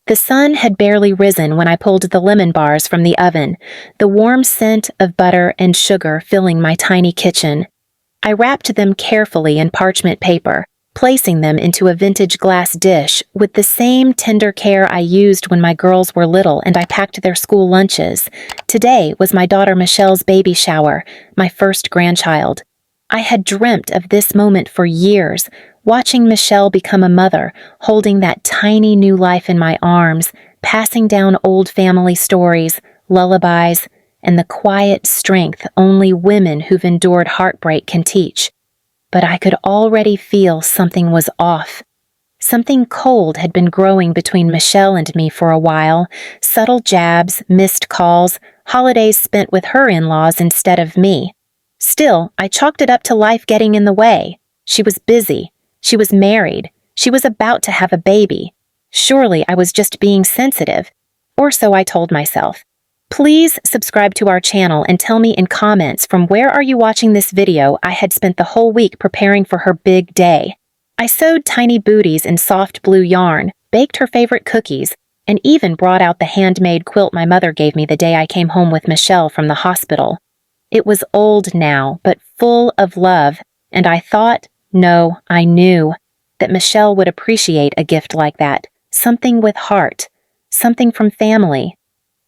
The sun had barely risen when I pulled the lemon bars from the oven, the warm scent of butter and sugar filling my tiny kitchen. I wrapped them carefully in parchment paper, placing them into a vintage glass dish with the same tender care I used when my girls were little and I packed their school lunches. Today was my daughter Michelle's baby shower, my first grandchild. I had dreamt of this moment for years, watching Michelle become a mother, holding that tiny new life in my arms, passing down old family stories, lullabies, and the quiet strength only women who've endured heartbreak can teach. But I could already feel something was off. Something cold had been growing between Michelle and me for a while, subtle jabs, missed calls, holidays spent with her in-laws instead of me. Still, I chalked it up to life getting in the way. She was busy. She was married. She was about to have a baby. Surely I was just being sensitive. Or so I told myself. Please subscribe to our channel and tell me in comments from where are you watching this video. I had spent the whole week preparing for her big day. I sewed tiny booties in soft blue yarn, baked her favorite cookies, and even brought out the handmade quilt my mother gave me the day I came home with Michelle from the hospital. It was old now, but full of love, and I thought, no, I knew, that Michelle would appreciate a gift like that, something with heart, something from family.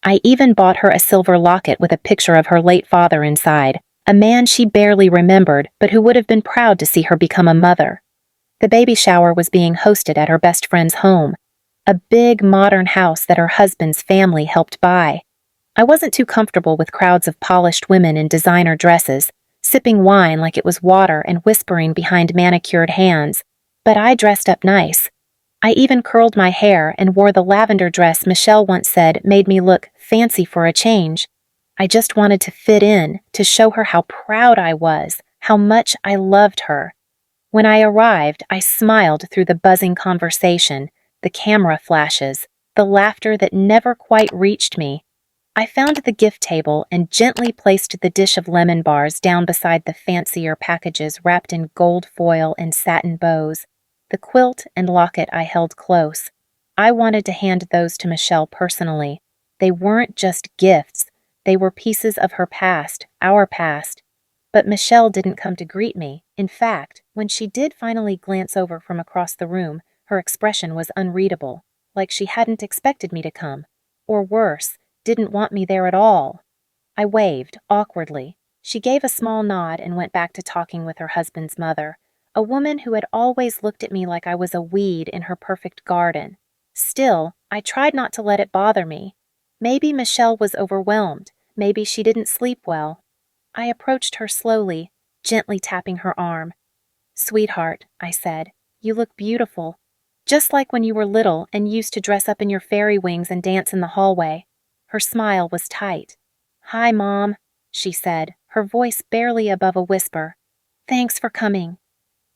I even bought her a silver locket with a picture of her late father inside, a man she barely remembered, but who would have been proud to see her become a mother. The baby shower was being hosted at her best friend's home, a big modern house that her husband's family helped buy. I wasn't too comfortable with crowds of polished women in designer dresses, sipping wine like it was water and whispering behind manicured hands, but I dressed up nice. I even curled my hair and wore the lavender dress Michelle once said made me look fancy for a change. I just wanted to fit in, to show her how proud I was, how much I loved her. When I arrived, I smiled through the buzzing conversation, the camera flashes, the laughter that never quite reached me. I found the gift table and gently placed the dish of lemon bars down beside the fancier packages wrapped in gold foil and satin bows. The quilt and locket I held close. I wanted to hand those to Michelle personally. They weren't just gifts. They were pieces of her past, our past. But Michelle didn't come to greet me. In fact, when she did finally glance over from across the room, her expression was unreadable, like she hadn't expected me to come. Or worse, didn't want me there at all. I waved, awkwardly. She gave a small nod and went back to talking with her husband's mother, a woman who had always looked at me like I was a weed in her perfect garden. Still, I tried not to let it bother me. Maybe Michelle was overwhelmed. Maybe she didn't sleep well. I approached her slowly, gently tapping her arm. "Sweetheart," I said, "you look beautiful. Just like when you were little and used to dress up in your fairy wings and dance in the hallway." Her smile was tight. "Hi, Mom," she said, her voice barely above a whisper. "Thanks for coming."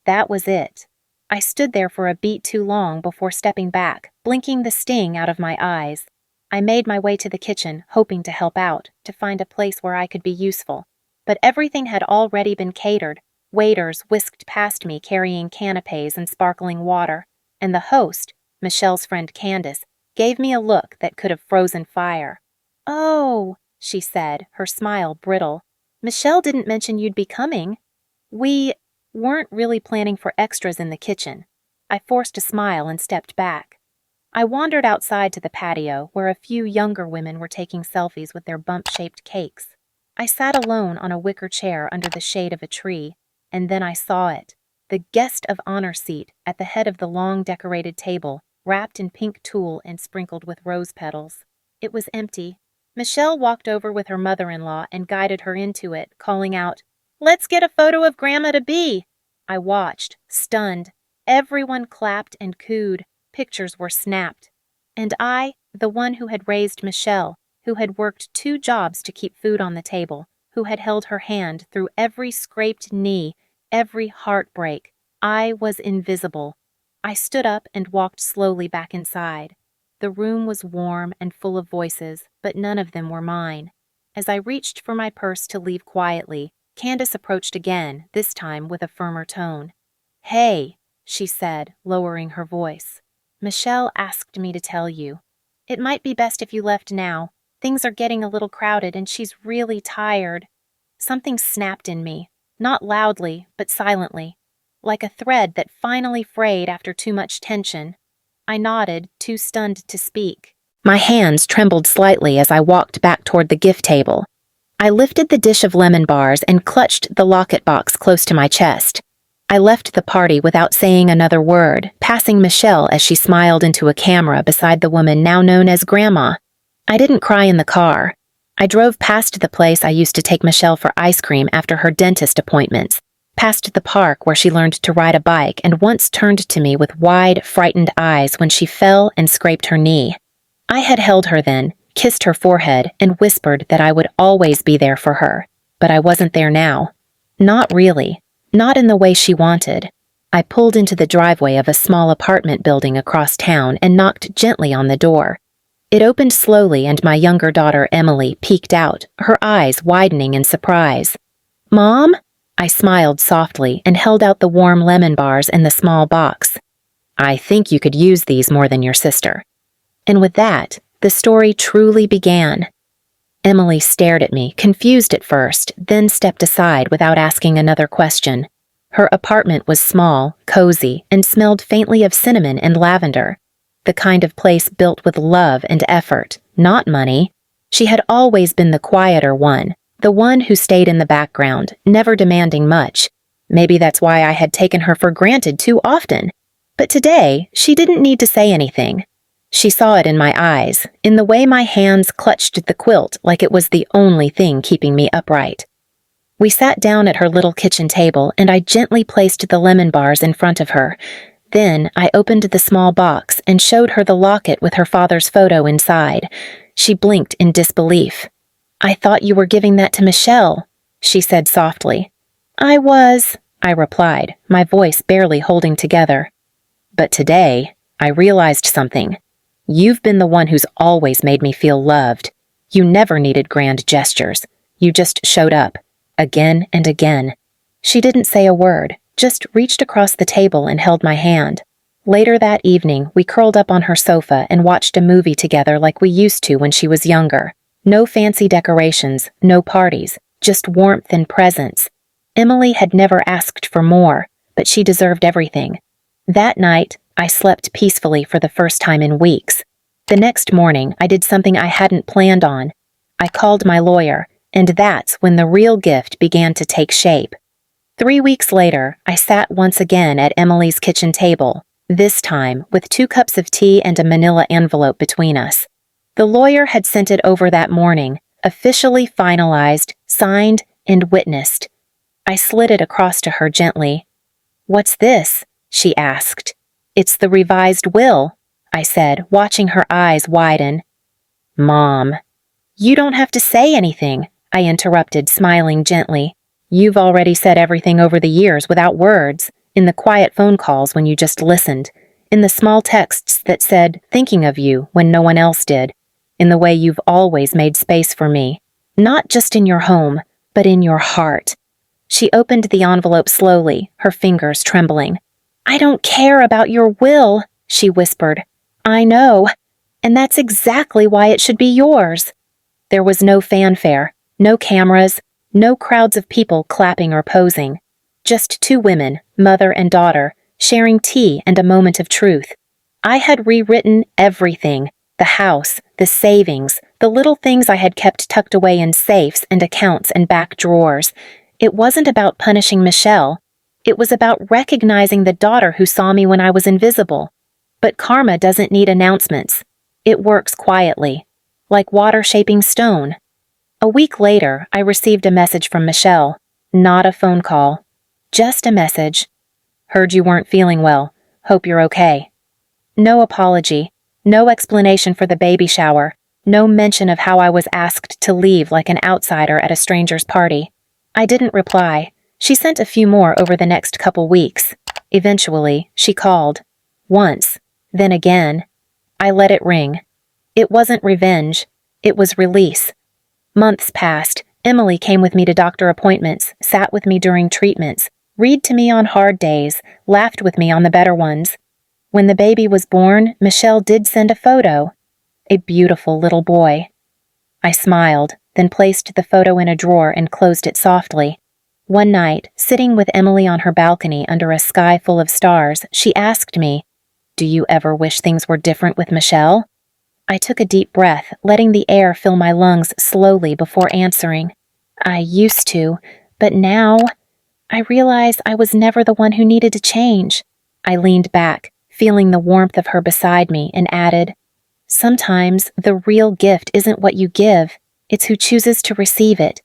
That was it. I stood there for a beat too long before stepping back, blinking the sting out of my eyes. I made my way to the kitchen, hoping to help out, to find a place where I could be useful. But everything had already been catered. Waiters whisked past me carrying canapes and sparkling water, and the host, Michelle's friend Candace, gave me a look that could have frozen fire. "Oh," she said, her smile brittle. "Michelle didn't mention you'd be coming." "We weren't really planning for extras in the kitchen." I forced a smile and stepped back. I wandered outside to the patio, where a few younger women were taking selfies with their bump-shaped cakes. I sat alone on a wicker chair under the shade of a tree, and then I saw it, the guest of honor seat at the head of the long decorated table, wrapped in pink tulle and sprinkled with rose petals. It was empty. Michelle walked over with her mother-in-law and guided her into it, calling out, "Let's get a photo of Grandma-to-be." I watched, stunned. Everyone clapped and cooed. Pictures were snapped. And I, the one who had raised Michelle, who had worked 2 jobs to keep food on the table, who had held her hand through every scraped knee, every heartbreak, I was invisible. I stood up and walked slowly back inside. The room was warm and full of voices, but none of them were mine. As I reached for my purse to leave quietly, Candace approached again, this time with a firmer tone. "Hey," she said, lowering her voice. "Michelle asked me to tell you. It might be best if you left now. Things are getting a little crowded and she's really tired. Something snapped in me, not loudly, but silently, like a thread that finally frayed after too much tension. I nodded, too stunned to speak. My hands trembled slightly as I walked back toward the gift table. I lifted the dish of lemon bars and clutched the locket box close to my chest. I left the party without saying another word, passing Michelle as she smiled into a camera beside the woman now known as Grandma. I didn't cry in the car. I drove past the place I used to take Michelle for ice cream after her dentist appointments, past the park where she learned to ride a bike and once turned to me with wide, frightened eyes when she fell and scraped her knee. I had held her then, kissed her forehead, and whispered that I would always be there for her, but I wasn't there now. Not really. Not in the way she wanted. I pulled into the driveway of a small apartment building across town and knocked gently on the door. It opened slowly and my younger daughter Emily peeked out, her eyes widening in surprise. "Mom?" I smiled softly and held out the warm lemon bars in the small box. "I think you could use these more than your sister." And with that, the story truly began. Emily stared at me, confused at first, then stepped aside without asking another question. Her apartment was small, cozy, and smelled faintly of cinnamon and lavender. The kind of place built with love and effort, not money. She had always been the quieter one, the one who stayed in the background, never demanding much. Maybe that's why I had taken her for granted too often. But today, she didn't need to say anything. She saw it in my eyes, in the way my hands clutched the quilt like it was the only thing keeping me upright. We sat down at her little kitchen table and I gently placed the lemon bars in front of her. Then I opened the small box and showed her the locket with her father's photo inside. She blinked in disbelief. "I thought you were giving that to Michelle," she said softly. "I was," I replied, my voice barely holding together. "But today, I realized something. You've been the one who's always made me feel loved. You never needed grand gestures. You just showed up, again and again." She didn't say a word, just reached across the table and held my hand. Later that evening, we curled up on her sofa and watched a movie together like we used to when she was younger. No fancy decorations, no parties, just warmth and presence. Emily had never asked for more, but she deserved everything. That night, I slept peacefully for the first time in weeks. The next morning, I did something I hadn't planned on. I called my lawyer, and that's when the real gift began to take shape. 3 weeks later, I sat once again at Emily's kitchen table, this time with 2 cups of tea and a manila envelope between us. The lawyer had sent it over that morning, officially finalized, signed, and witnessed. I slid it across to her gently. "What's this?" she asked. "It's the revised will," I said, watching her eyes widen. "Mom." "You don't have to say anything," I interrupted, smiling gently. "You've already said everything over the years without words, in the quiet phone calls when you just listened, in the small texts that said, 'thinking of you,' when no one else did, in the way you've always made space for me, not just in your home, but in your heart." She opened the envelope slowly, her fingers trembling. "I don't care about your will," she whispered. "I know, and that's exactly why it should be yours." There was no fanfare, no cameras, no crowds of people clapping or posing. Just 2 women, mother and daughter, sharing tea and a moment of truth. I had rewritten everything, the house, the savings, the little things I had kept tucked away in safes and accounts and back drawers. It wasn't about punishing Michelle. It was about recognizing the daughter who saw me when I was invisible. But karma doesn't need announcements. It works quietly, like water shaping stone. A week later, I received a message from Michelle. Not a phone call. Just a message. "Heard you weren't feeling well. Hope you're okay." No apology. No explanation for the baby shower. No mention of how I was asked to leave like an outsider at a stranger's party. I didn't reply. She sent a few more over the next couple weeks. Eventually, she called. Once, then again. I let it ring. It wasn't revenge. It was release. Months passed. Emily came with me to doctor appointments, sat with me during treatments, read to me on hard days, laughed with me on the better ones. When the baby was born, Michelle did send a photo. A beautiful little boy. I smiled, then placed the photo in a drawer and closed it softly. One night, sitting with Emily on her balcony under a sky full of stars, she asked me, "Do you ever wish things were different with Michelle?" I took a deep breath, letting the air fill my lungs slowly before answering. "I used to, but now I realize I was never the one who needed to change." I leaned back, feeling the warmth of her beside me, and added, "Sometimes the real gift isn't what you give, it's who chooses to receive it."